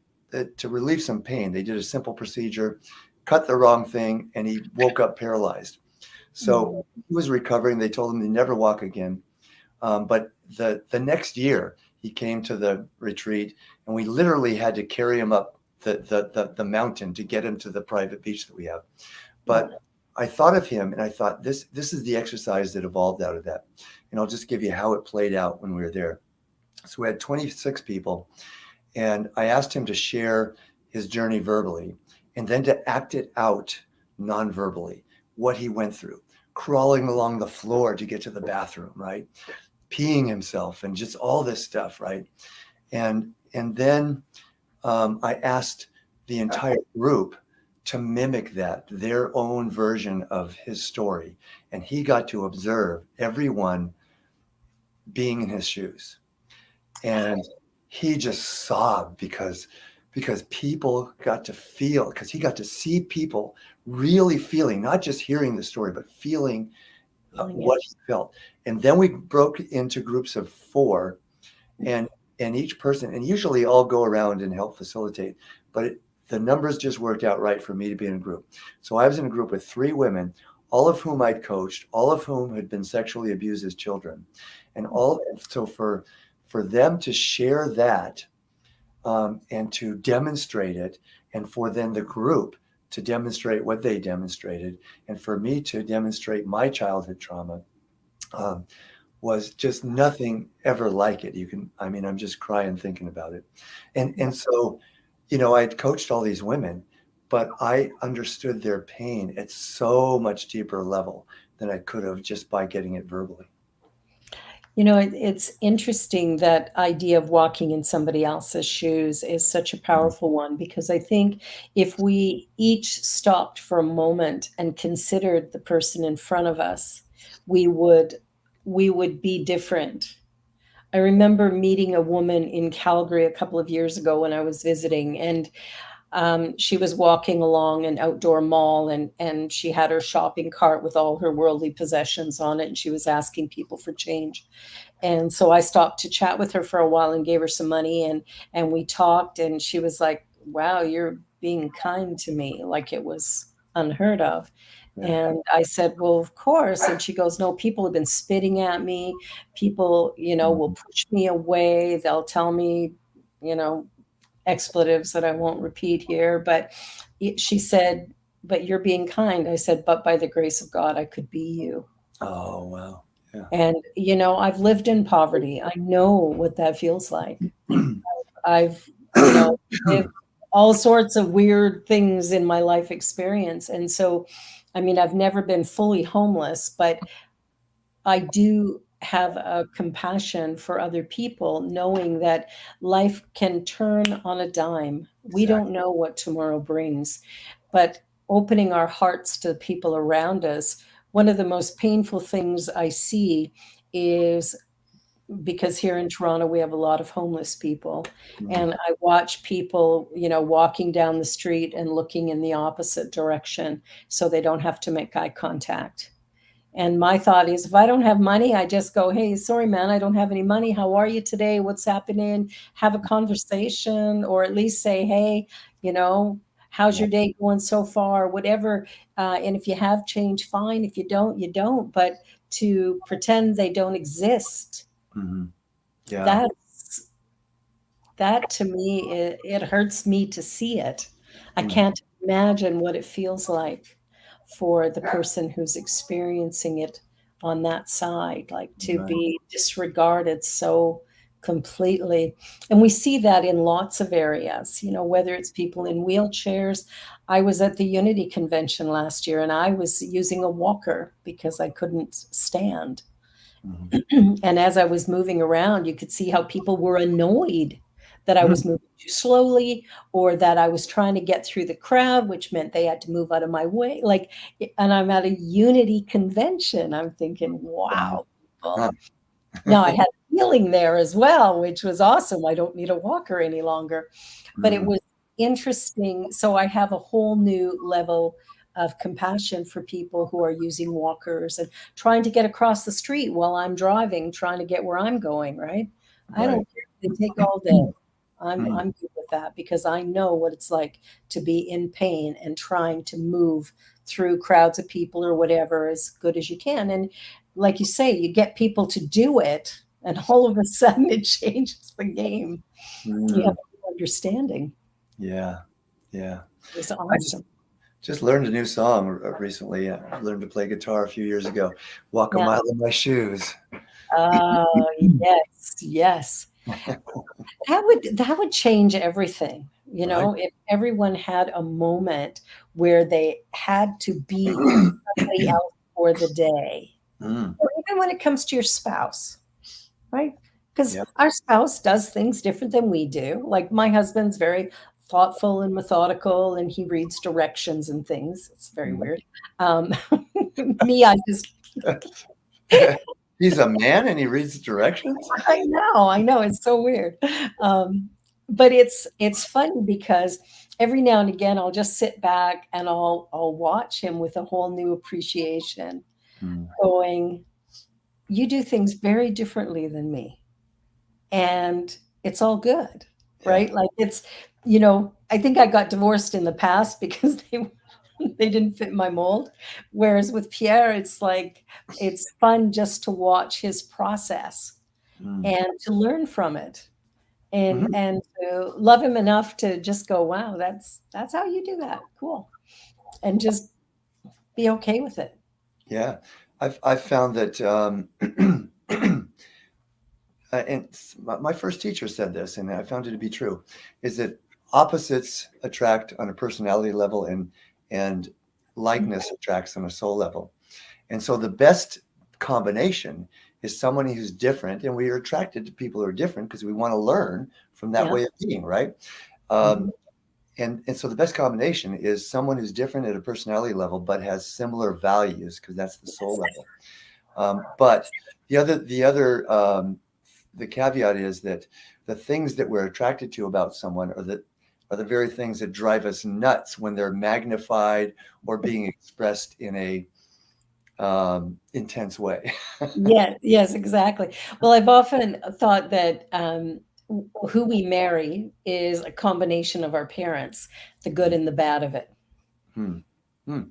to relieve some pain. They did a simple procedure, cut the wrong thing, and he woke up paralyzed. So Mm. he was recovering. They told him he'd never walk again. But the next year, he came to the retreat, and we literally had to carry him up the mountain to get him to the private beach that we have. But I thought of him, and I thought this is the exercise that evolved out of that. And I'll just give you how it played out when we were there. So we had 26 people, and I asked him to share his journey verbally and then to act it out non-verbally, what he went through, crawling along the floor to get to the bathroom, right? Peeing himself and just all this stuff, right? And then I asked the entire group to mimic that, their own version of his story. And he got to observe everyone being in his shoes. And he just sobbed because people got to feel, because he got to see people really feeling, not just hearing the story, but feeling Feeling it. what he felt. And then we broke into groups of four, and each person, and usually I'll go around and help facilitate, but the numbers just worked out right for me to be in a group. So I was in a group with three women, all of whom I'd coached, all of whom had been sexually abused as children, and all. So for them to share that, and to demonstrate it, and for then the group to demonstrate what they demonstrated, and for me to demonstrate my childhood trauma, um, was just nothing ever like it. I mean, I'm just crying thinking about it. And so, I'd coached all these women, but I understood their pain at so much deeper level than I could have just by getting it verbally. It's interesting that idea of walking in somebody else's shoes is such a Mhm. powerful one because I think if we each stopped for a moment and considered the person in front of us, we would we would be different. I remember meeting a woman in Calgary a couple of years ago when I was visiting, and she was walking along an outdoor mall, and she had her shopping cart with all her worldly possessions on it, and she was asking people for change. And so I stopped to chat with her for a while and gave her some money, and we talked, and she was like, "Wow, you're being kind to me," like it was unheard of. Yeah. And I said, "Well, of course." And she goes, "No, people have been spitting at me. People, will Mhm. push me away. They'll tell me, you know, expletives that I won't repeat here." But she said, "But you're being kind." I said, "But by the grace of God, I could be you." Oh, wow. Yeah. And, I've lived in poverty. I know what that feels like. I've, lived all sorts of weird things in my life experience. And so, I mean, I've never been fully homeless, but I do have a compassion for other people, knowing that life can turn on a dime. We don't Exactly. know what tomorrow brings, but opening our hearts to the people around us. One of the most painful things I see is because here in Toronto, we have a lot of homeless people. Mhm. And I watch people, walking down the street and looking in the opposite direction so they don't have to make eye contact. And my thought is, if I don't have money, I just go, hey, sorry, man, I don't have any money. How are you today? What's happening? Have a conversation, or at least say, hey, you know, how's Yeah. your day going so far? Whatever. And if you have change, fine. If you don't, you don't. But to pretend they don't exist, Mhm. Yeah. that's that to me, it hurts me to see it. I Mhm. can't imagine what it feels like for the person who's experiencing it on that side, like to Right. be disregarded so completely. And we see that in lots of areas, whether it's people in wheelchairs. I was at the Unity Convention last year and I was using a walker because I couldn't stand. Mhm. And as I was moving around, you could see how people were annoyed that I Mhm. was moving too slowly or that I was trying to get through the crowd, which meant they had to move out of my way. Like, and I'm at a Unity convention. I'm thinking, Wow. wow, Huh. people. Now I had healing there as well, which was awesome. I don't need a walker any longer. But it Mhm. was interesting. So I have a whole new level of compassion for people who are using walkers and trying to get across the street while I'm driving, trying to get where I'm going, right? I Right. don't care if they take all day. Mhm. I'm good with that because I know what it's like to be in pain and trying to move through crowds of people or whatever as good as you can. And like you say, you get people to do it, and all of a sudden it changes the game. You have Mm. a new understanding. Yeah. Yeah. It's I just awesome. just learned a new song recently. I learned to play guitar a few years ago. Walk a Yeah. mile in my shoes. Oh, yes, yes. That would change everything, Right. if everyone had a moment where they had to be somebody else for the day, Mm. or even when it comes to your spouse. Right? Because Yeah. our spouse does things different than we do. Like, my husband's very thoughtful and methodical, and he reads directions and things. It's very Mhm. weird. Um, me, I just He's a man and he reads directions? I know, it's so weird. Um, but it's funny because every now and again, I'll just sit back and I'll watch him with a whole new appreciation, Mm. going, "You do things very differently than me." And it's all good, Yeah. right? Like, I think I got divorced in the past because they didn't fit my mold. Whereas with Pierre, it's like it's fun just to watch his process Mm. and to learn from it and Mhm. and to love him enough to just go, wow, that's how you do that. Cool. And just be okay with it. Yeah. I've found that and my first teacher said this, and I found it to be true, is that opposites attract on a personality level, and likeness attracts on a soul level. And so the best combination is someone who's different, and we are attracted to people who are different because we want to learn from that Yeah. way of being, right? Um, Mhm. and so the best combination is someone who's different at a personality level but has similar values because that's the soul Yes. level. But the caveat is that the things that we're attracted to about someone are the very things that drive us nuts when they're magnified or being expressed in a intense way. Yes, yes, exactly. Well, I've often thought that who we marry is a combination of our parents, the good and the bad of it, Hmm. Hmm.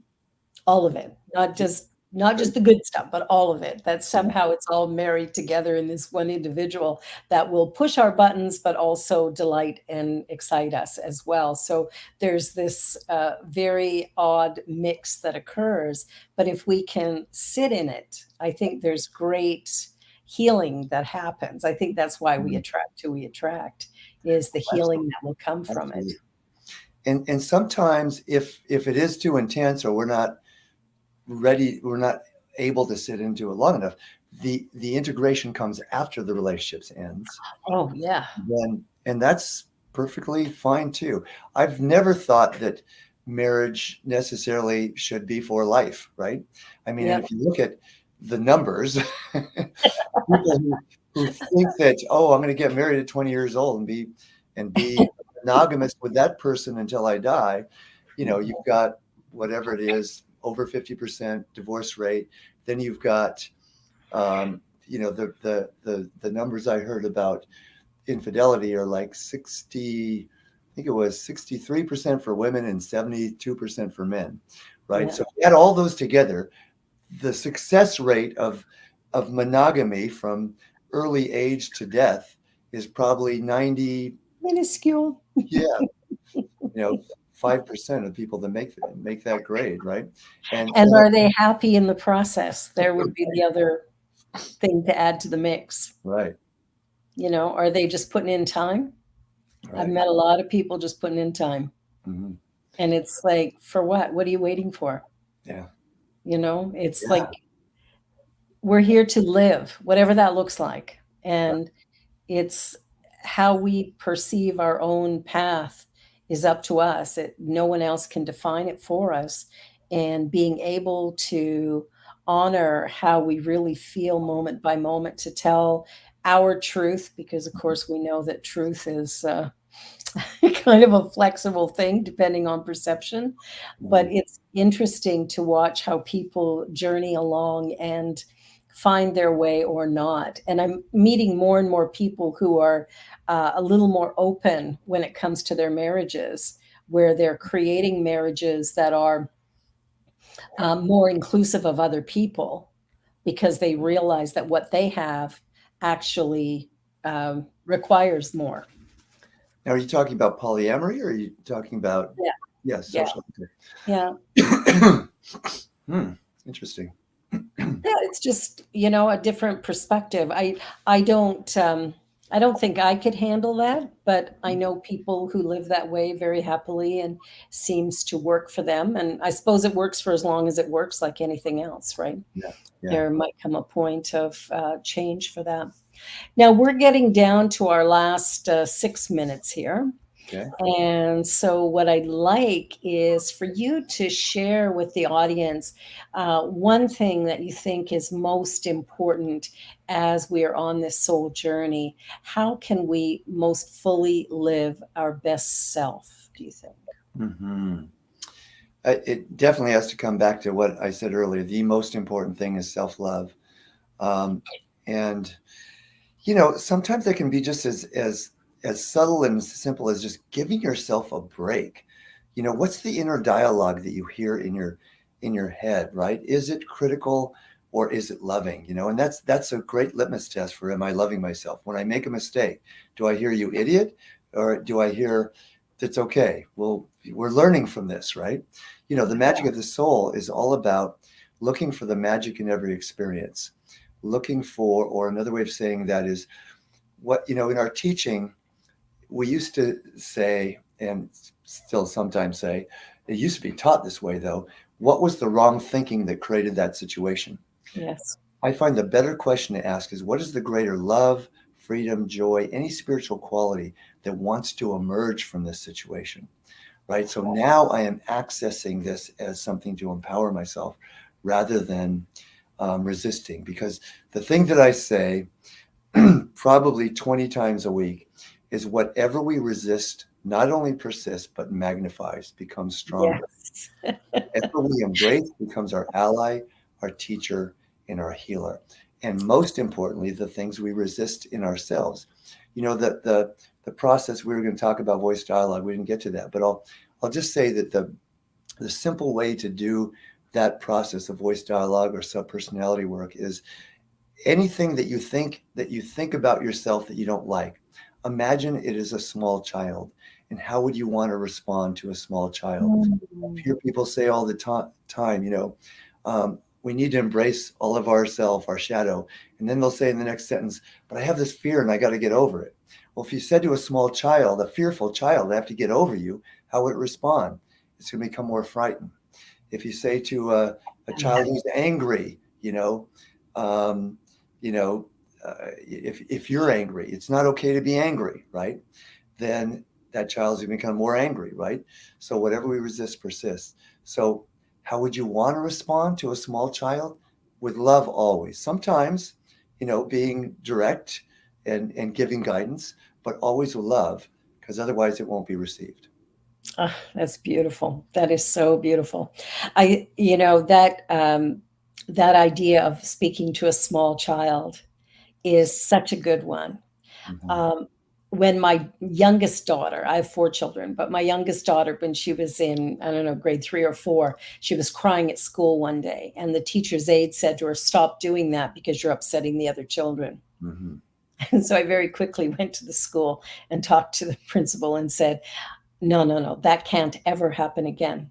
all of it, not just not just the good stuff, but all of it, that somehow it's all married together in this one individual that will push our buttons, but also delight and excite us as well. So there's this very odd mix that occurs. But if we can sit in it, I think there's great healing that happens. I think that's why we attract who we attract, is the healing that will come from it. Absolutely. And sometimes if it is too intense, or we're not ready, we're not able to sit into it long enough, the integration comes after the relationships ends. Oh, yeah. And that's perfectly fine too. I've never thought that marriage necessarily should be for life, right? I mean, Yep. if you look at the numbers, people who think that, oh, I'm going to get married at 20 years old and be monogamous with that person until I die, you've got whatever it is, over 50% divorce rate. Then you've got, the numbers I heard about infidelity are like 60, I think it was 63% for women and 72% for men, right? Yeah. So if you add all those together, the success rate of monogamy from early age to death is probably 90, Minuscule. yeah, 5% of people that make that grade, right? And are they happy in the process? There would be the other thing to add to the mix. right. Are they just putting in time? Right. I've met a lot of people just putting in time. Mm-hmm. And it's like, for what? What are you waiting for? Yeah. It's Yeah. like, we're here to live, whatever that looks like. And it's how we perceive our own path is up to us. No one else can define it for us. And being able to honor how we really feel moment by moment, to tell our truth, because of course we know that truth is kind of a flexible thing depending on perception. But it's interesting to watch how people journey along and find their way or not. And I'm meeting more and more people who are a little more open when it comes to their marriages, where they're creating marriages that are more inclusive of other people, because they realize that what they have actually requires more. Now, are you talking about polyamory, or are you talking about social? Yeah. Interesting. Yeah, it's just, a different perspective. I don't think I could handle that, but I know people who live that way very happily, and seems to work for them. And I suppose it works for as long as it works, like anything else, right? Yeah. There might come a point of change for that. Now we're getting down to our last 6 minutes here. Okay. And so what I'd like is for you to share with the audience one thing that you think is most important as we are on this soul journey. How can we most fully live our best self, do you think? Mm-hmm. It definitely has to come back to what I said earlier. The most important thing is self-love. And, sometimes it can be just as subtle and as simple as just giving yourself a break. What's the inner dialogue that you hear in your head, right? Is it critical or is it loving? And that's a great litmus test for, am I loving myself? When I make a mistake, do I hear, you idiot? Or do I hear, that's okay? Well, we're learning from this, right? The magic of the soul is all about looking for the magic in every experience, looking for, or another way of saying that is what, in our teaching, we used to say, and still sometimes say, it used to be taught this way though, what was the wrong thinking that created that situation? Yes. I find the better question to ask is, what is the greater love, freedom, joy, any spiritual quality that wants to emerge from this situation, right? So now I am accessing this as something to empower myself rather than resisting, because the thing that I say probably 20 times a week is, whatever we resist not only persists, but magnifies, becomes stronger. Yes. Whatever we embrace becomes our ally, our teacher, and our healer. And most importantly, the things we resist in ourselves. The process, we were going to talk about voice dialogue. We didn't get to that, but I'll just say that the simple way to do that process of voice dialogue or subpersonality work is anything that you think about yourself that you don't like. Imagine it is a small child, and how would you want to respond to a small child? I hear people say all the time, we need to embrace all of ourself, our shadow. And then they'll say in the next sentence, but I have this fear and I got to get over it. Well, if you said to a small child, a fearful child, I have to get over you, how would it respond? It's going to become more frightened. If you say to a child who's angry, if you're angry, it's not okay to be angry, right? Then that child's going to become more angry, right? So whatever we resist persists. So how would you want to respond to a small child? With love always. Sometimes, being direct and giving guidance, but always with love, because otherwise it won't be received. Oh, that's beautiful. That is so beautiful. That idea of speaking to a small child is such a good one. Mhm. When my youngest daughter, I have 4 children, but my youngest daughter, when she was in, I don't know, grade 3 or 4, she was crying at school one day, and the teacher's aide said to her, "Stop doing that because you're upsetting the other children." Mhm. And so I very quickly went to the school and talked to the principal and said, "No, no, no, that can't ever happen again.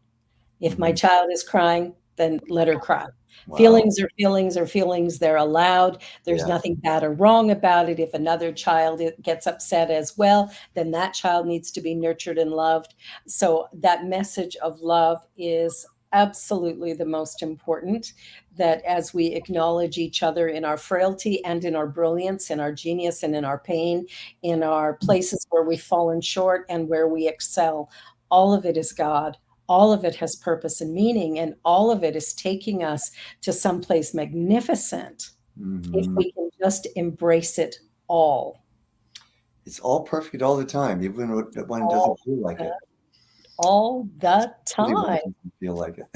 If my Mhm. child is crying, then let her cry. Wow. Feelings are feelings are feelings. They're allowed. There's Yeah. nothing bad or wrong about it. If another child gets upset as well, then that child needs to be nurtured and loved." So that message of love is absolutely the most important, that as we acknowledge each other in our frailty and in our brilliance, in our genius and in our pain, in our places where we've fallen short and where we excel, all of it is God. All of it has purpose and meaning, and all of it is taking us to someplace magnificent if Mhm. we can just embrace it all. It's all perfect all the time, even when it doesn't All feel like the it. all the Really when time. it doesn't feel like it.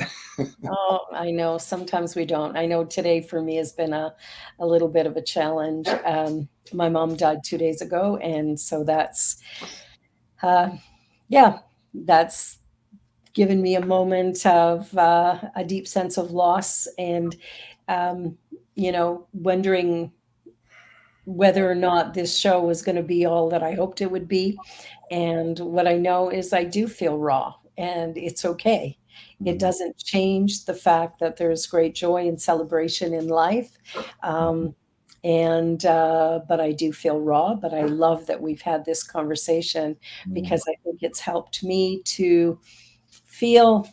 Oh, I know, sometimes we don't. I know today for me has been a little bit of a challenge. My mom died 2 days ago, and so uh, yeah, that's given me a moment of a deep sense of loss and, um, wondering whether or not this show was going to be all that I hoped it would be. And what I know is I do feel raw, and it's okay. It Mhm. doesn't change the fact that there's great joy and celebration in life. Um, but I do feel raw, but I love that we've had this conversation Mhm. because I think it's helped me to feel,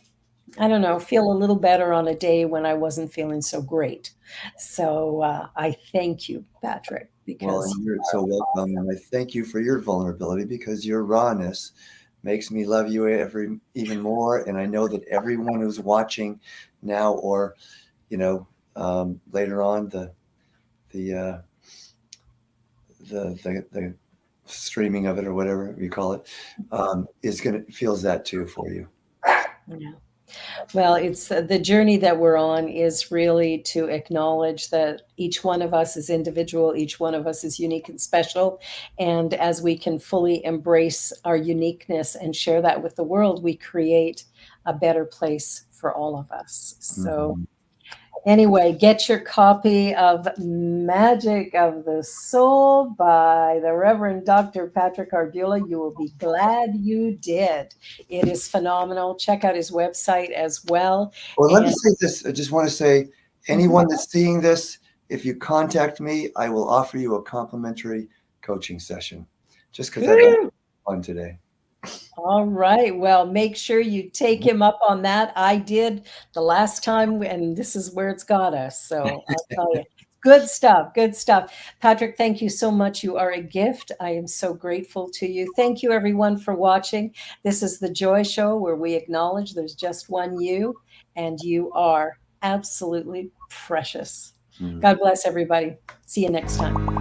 I don't know, feel a little better on a day when I wasn't feeling so great. So I thank you, Patrick, Well, because and you're so welcome, and I thank you for your vulnerability because your rawness makes me love you even more. And I know that everyone who's watching now, or later on, the uh, the streaming of it or whatever you call it, is gonna feels that too for you. yeah. Well, it's the journey that we're on is really to acknowledge that each one of us is individual, each one of us is unique and special. And as we can fully embrace our uniqueness and share that with the world, we create a better place for all of us. So Mhm. anyway, get your copy of Magic of the Soul by the Reverend Dr. Patrick Harbula. You will be glad you did. It is phenomenal. Check out his website as well. Well, let me And say this. I just want to say, Mhm. anyone that's seeing this, if you contact me, I will offer you a complimentary coaching session, just because I had Woo! fun today. All right. Well, make sure you take him up on that. I did the last time, and this is where it's got us. So I'll tell you. Good stuff. Good stuff. Patrick, thank you so much. You are a gift. I am so grateful to you. Thank you, everyone, for watching. This is the Joy Show, where we acknowledge there's just one you, and you are absolutely precious. Mhm. God bless everybody. See you next time.